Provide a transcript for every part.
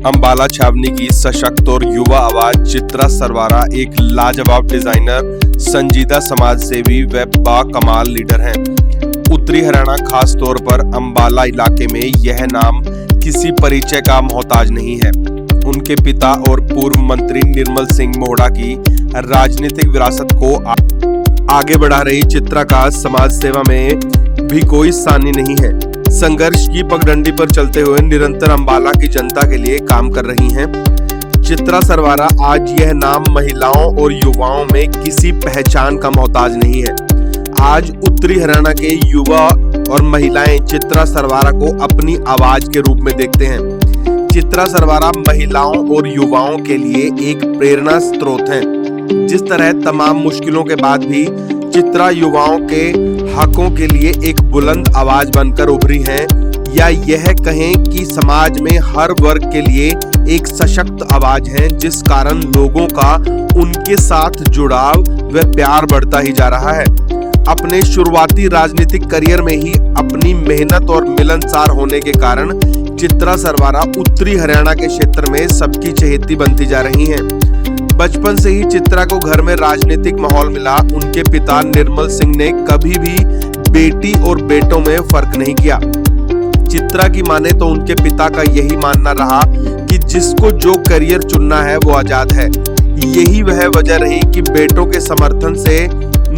अंबाला छावनी की सशक्त और युवा आवाज चित्रा सरवारा एक लाजवाब डिजाइनर, संजीदा समाजसेवी व बाकमाल लीडर हैं। उत्तरी हरियाणा, खास तौर पर अंबाला इलाके में यह नाम किसी परिचय का मोहताज नहीं है। उनके पिता और पूर्व मंत्री निर्मल सिंह मोहड़ा की राजनीतिक विरासत को आगे बढ़ा रही चित्रा का समाज सेवा में भी कोई सानी नहीं है। संघर्ष की पगडंडी पर चलते हुए निरंतर अंबाला की जनता के लिए काम कर रही हैं। चित्रा सरवारा आज यह नाम महिलाओं और युवाओं में किसी पहचान का मोहताज नहीं है। आज उत्तरी हरियाणा के युवा और महिलाएं चित्रा सरवारा को अपनी आवाज के रूप में देखते हैं। चित्रा सरवारा महिलाओं और युवाओं के लिए एक प्रेरणा स्रोत हैं। जिस तरह तमाम मुश्किलों के बाद भी चित्रा युवाओं के हकों के लिए एक बुलंद आवाज बनकर उभरी हैं, या यह कहें कि समाज में हर वर्ग के लिए एक सशक्त आवाज है, जिस कारण लोगों का उनके साथ जुड़ाव व प्यार बढ़ता ही जा रहा है। अपने शुरुआती राजनीतिक करियर में ही अपनी मेहनत और मिलनसार होने के कारण चित्रा सरवारा उत्तरी हरियाणा के क्षेत्र में सबकी चहेती बनती जा रही हैं। बचपन से ही चित्रा को घर में राजनीतिक माहौल मिला। उनके पिता निर्मल सिंह ने कभी भी बेटी और बेटों में फर्क नहीं किया। चित्रा की माने तो उनके पिता का यही मानना रहा कि जिसको जो करियर चुनना है वो आजाद है। यही वह वजह रही कि बेटों के समर्थन से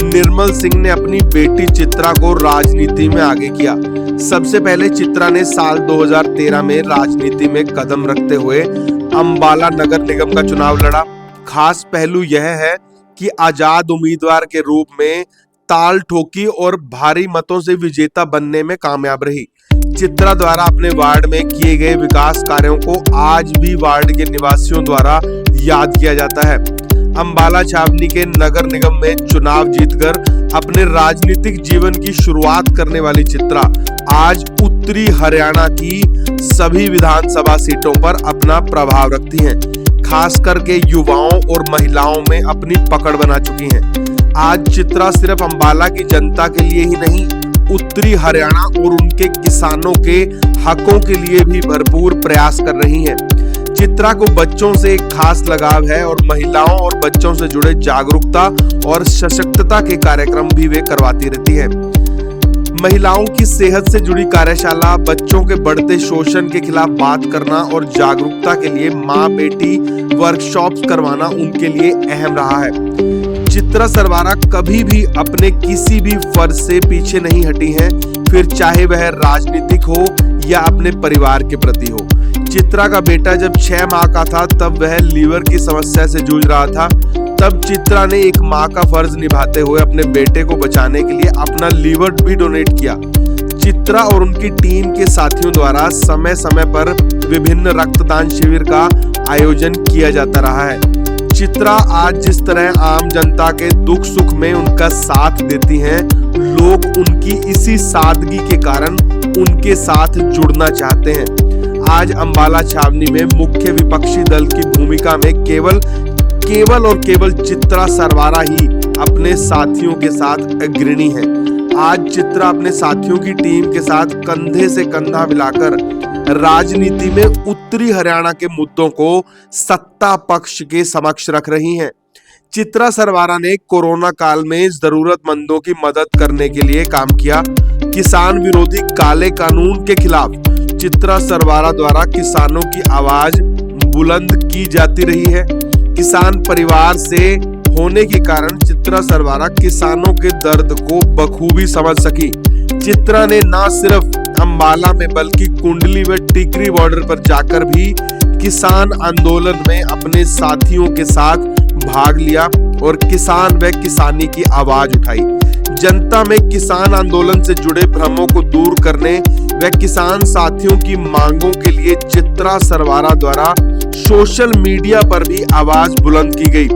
निर्मल सिंह ने अपनी बेटी चित्रा को राजनीति में आगे किया। सबसे पहले चित्रा ने साल 2013 में राजनीति में कदम रखते हुए अंबाला नगर निगम का चुनाव लड़ा। खास पहलू यह है कि आजाद उम्मीदवार के रूप में ताल ठोकी और भारी मतों से विजेता बनने में कामयाब रही। चित्रा द्वारा अपने वार्ड में किए गए विकास कार्यों को आज भी वार्ड के निवासियों द्वारा याद किया जाता है। अंबाला छावनी के नगर निगम में चुनाव जीतकर अपने राजनीतिक जीवन की शुरुआत करने वाली चित्रा आज उत्तरी हरियाणा की सभी विधानसभा सीटों पर अपना प्रभाव रखती हैं। खास करके युवाओं और महिलाओं में अपनी पकड़ बना चुकी हैं। आज चित्रा सिर्फ अंबाला की जनता के लिए ही नहीं, उत्तरी हरियाणा और उनके किसानों के हकों के लिए भी भरपूर प्रयास कर रही हैं। चित्रा को बच्चों से एक खास लगाव है और महिलाओं और बच्चों से जुड़े जागरूकता और सशक्तता के कार्यक्रम भी वे करवाती रहती है। महिलाओं की सेहत से जुड़ी कार्यशाला, बच्चों के बढ़ते शोषण के खिलाफ बात करना और जागरूकता के लिए माँ बेटी वर्कशॉप्स करवाना उनके लिए अहम रहा है। चित्रा सरवारा कभी भी अपने किसी भी फर्ज से पीछे नहीं हटी हैं, फिर चाहे वह राजनीतिक हो या अपने परिवार के प्रति हो। चित्रा का बेटा जब 6 माह का था तब वह लीवर की समस्या से जूझ रहा था। तब चित्रा ने एक माँ का फर्ज निभाते हुए अपने बेटे को बचाने के लिए अपना लीवर भी डोनेट किया। चित्रा और उनकी टीम के साथियों द्वारा समय समय पर विभिन्न रक्तदान शिविर का आयोजन किया जाता रहा है। चित्रा आज जिस तरह आम जनता के दुख सुख में उनका साथ देती हैं, लोग उनकी इसी सादगी के कारण उनके साथ जुड़ना चाहते हैं। आज अंबाला छावनी में मुख्य विपक्षी दल की भूमिका में केवल चित्रा सरवारा ही अपने साथियों के साथ अग्रणी है। आज चित्रा अपने साथियों की टीम के साथ कंधे से कंधा मिलाकर राजनीति में उत्तरी हरियाणा के मुद्दों को सत्ता पक्ष के समक्ष रख रही हैं। चित्रा सरवारा ने कोरोना काल में जरूरतमंदों की मदद करने के लिए काम किया। किसान विरोधी काले कानून के खिलाफ चित्रा सरवारा द्वारा किसानों की आवाज बुलंद की जाती रही है। किसान परिवार से होने के कारण चित्रा सरवारा किसानों के दर्द को बखूबी समझ सकी। चित्रा ने न सिर्फ अंबाला में बल्कि कुंडली व टिकरी बॉर्डर पर जाकर भी किसान आंदोलन में अपने साथियों के साथ भाग लिया और किसान व किसानी की आवाज उठाई। जनता में किसान आंदोलन से जुड़े भ्रमों को दूर करने व किसान साथियों की मांगों के लिए चित्रा सरवारा द्वारा सोशल मीडिया पर भी आवाज बुलंद की गई।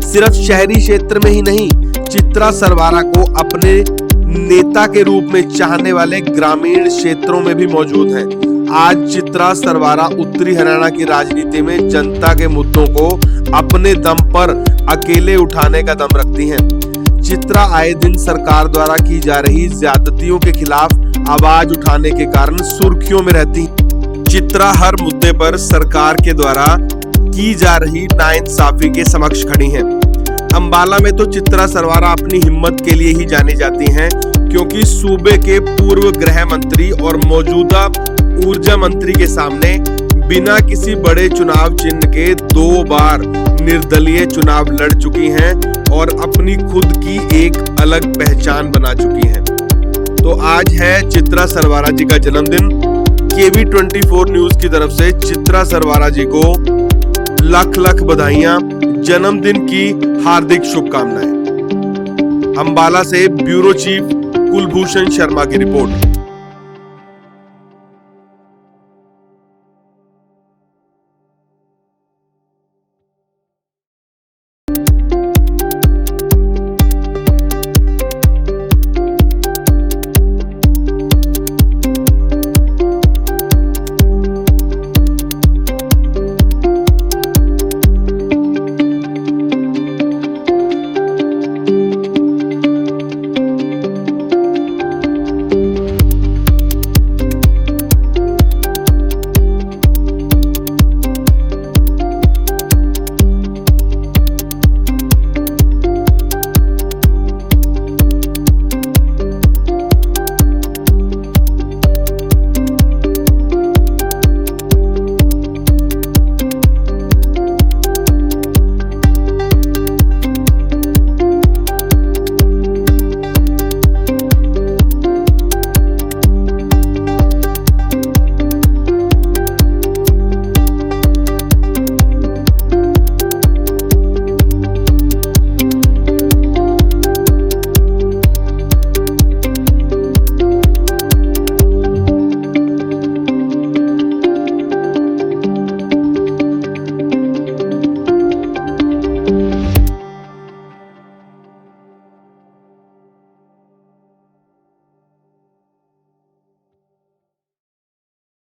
सिर्फ शहरी क्षेत्र में ही नहीं, चित्रा सरवारा को अपने नेता के रूप में चाहने वाले ग्रामीण क्षेत्रों में भी मौजूद हैं। आज चित्रा सरवारा उत्तरी हरियाणा की राजनीति में जनता के मुद्दों को अपने दम पर अकेले उठाने का दम रखती हैं। चित्रा आए दिन सरकार द्वारा की जा रही ज्यादतियों के खिलाफ आवाज उठाने के कारण सुर्खियों में रहती। चित्रा हर मुद्दे पर सरकार के द्वारा की जा रही नाइंसाफी के समक्ष खड़ी हैं। अंबाला में तो चित्रा सरवारा अपनी हिम्मत के लिए ही जानी जाती हैं, क्योंकि सूबे के पूर्व गृह मंत्री और मौजूदा ऊर्जा मंत्री के सामने बिना किसी बड़े चुनाव चिन्ह के 2 बार निर्दलीय चुनाव लड़ चुकी हैं और अपनी खुद की एक अलग पहचान बना चुकी हैं। तो आज है चित्रा सरवारा जी का जन्मदिन। KV24 न्यूज की तरफ से चित्रा सरवारा जी को लाख लाख बधाइयां, जन्मदिन की हार्दिक शुभकामनाएं। अंबाला से ब्यूरो चीफ कुलभूषण शर्मा की रिपोर्ट।